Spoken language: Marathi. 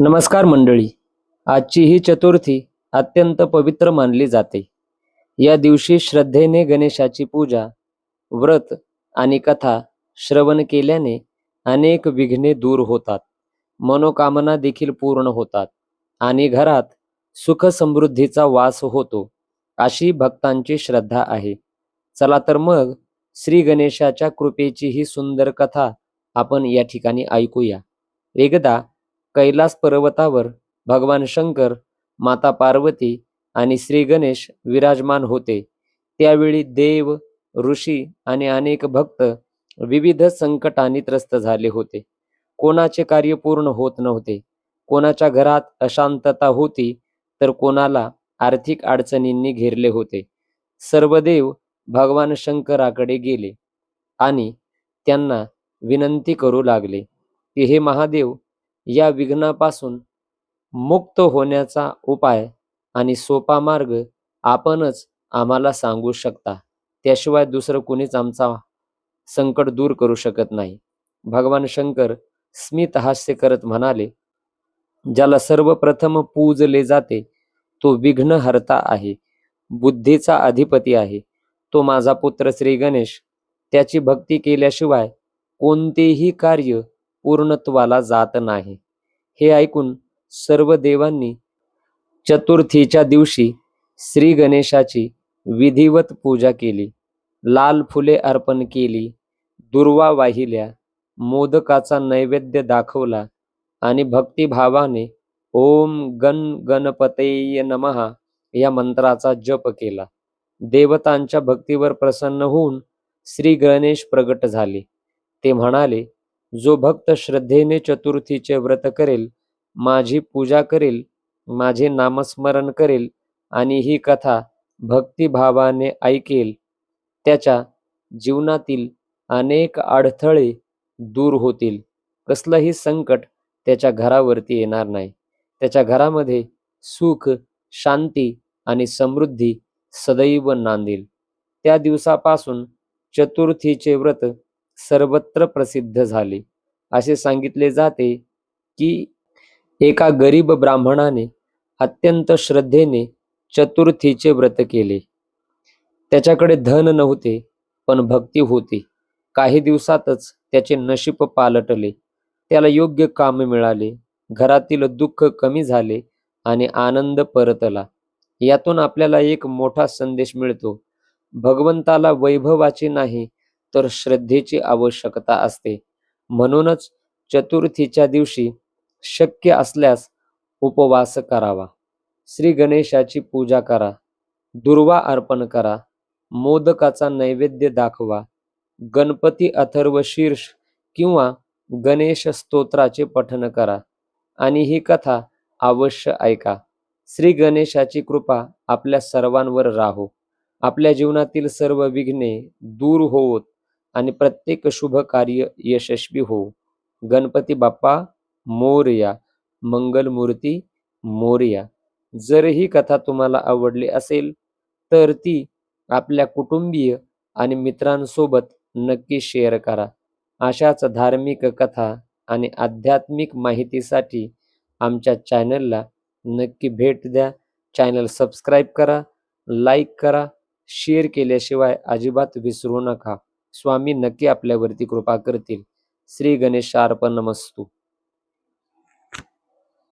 नमस्कार मंडळी. आजची ही चतुर्थी अत्यंत पवित्र मानली जाते. या दिवशी श्रद्धेने गणेशाची पूजा, व्रत आणि कथा श्रवण केल्याने अनेक विघ्ने दूर होतात, मनोकामना देखील पूर्ण होतात आणि घरात सुख समृद्धीचा वास होतो, अशी भक्तांची श्रद्धा आहे. चला तर मग श्री गणेशाच्या कृपेची ही सुंदर कथा आपण या ठिकाणी ऐकूया. एकदा कैलास पर्वतावर भगवान शंकर, माता पार्वती आणि श्री गणेश विराजमान होते. त्यावेळी देव, ऋषी आणि अनेक भक्त विविध संकटांनी त्रस्त झाले होते. कोणाचे कार्य पूर्ण होत नव्हते, कोणाच्या घरात अशांतता होती, तर कोणाला आर्थिक अडचणींनी घेरले होते. सर्व देव भगवान शंकराकडे गेले आणि त्यांना विनंती करू लागले की हे महादेव, या विघ्नापासून मुक्त होण्याचा उपाय आणि सोपा मार्ग आपणच आम्हाला सांगू शकता. त्याशिवाय दुसरं कोणीच आमचा संकट दूर करू शकत नाही. भगवान शंकर स्मित हास्य करत म्हणाले, ज्याला सर्वप्रथम पूजले जाते तो विघ्नहर्ता आहे, बुद्धीचा अधिपती आहे, तो माझा पुत्र श्री गणेश. त्याची भक्ती केल्याशिवाय कोणतेही कार्य पूर्णत्वाला जात नाही. हे ऐकून सर्व देवांनी चतुर्थीच्या दिवशी श्री गणेशाची विधिवत पूजा केली. लाल फुले अर्पण केली, दुर्वा वाहिल्या, मोदकाचा नैवेद्य दाखवला आणि भक्तिभावाने ओम गण गणपतये नमः या मंत्राचा जप केला. देवतांच्या भक्तीवर प्रसन्न होऊन श्री गणेश प्रगट झाले. ते म्हणाले, जो भक्त श्रद्धेने चतुर्थीचे व्रत करेल, माझी पूजा करेल, माझे नामस्मरण करेल आणि ही कथा भक्तिभावाने ऐकेल, त्याच्या जीवनातील अनेक अडथळे दूर होतील. कसलंही संकट त्याच्या घरावरती येणार नाही. त्याच्या घरामध्ये सुख, शांती आणि समृद्धी सदैव नांदेल. त्या दिवसापासून चतुर्थीचे व्रत सर्वत्र प्रसिद्ध झाले. असे सांगितले जाते की एका गरीब ब्राह्मणाने अत्यंत श्रद्धेने चतुर्थीचे व्रत केले. त्याच्याकडे धन नव्हते, पण भक्ती होती. काही दिवसातच त्याचे नशीब पालटले. त्याला योग्य काम मिळाले, घरातील दुःख कमी झाले आणि आनंद परतला. यातून आपल्याला एक मोठा संदेश मिळतो. भगवंताला वैभवाची नाही, तर श्रद्धेची आवश्यकता असते. म्हणूनच चतुर्थीच्या दिवशी शक्य असल्यास उपवास करावा, श्री गणेशाची पूजा करा, दुर्वा अर्पण करा, मोदकाचा नैवेद्य दाखवा, गणपती अथर्व शीर्ष किंवा गणेश स्तोत्राचे पठण करा आणि ही कथा अवश्य ऐका. श्री गणेशाची कृपा आपल्या सर्वांवर राहो. आपल्या जीवनातील सर्व विघ्ने दूर होवोत आणि प्रत्येक शुभ कार्य यशस्वी हो. गणपती बाप्पा मोरया, मंगलमूर्ती मोरया. जर ही कथा तुम्हाला आवडली असेल तर ती आपल्या कुटुंबीय आणि मित्रांसोबत नक्की शेअर करा. अशाच धार्मिक कथा आणि आध्यात्मिक माहितीसाठी आमच्या चॅनलला नक्की भेट द्या. चॅनल सबस्क्राईब करा, लाईक करा, शेअर केल्याशिवाय अजिबात विसरू नका. स्वामी नक्की आपल्यावरती कृपा करतील. श्री गणेशार्पणमस्तु.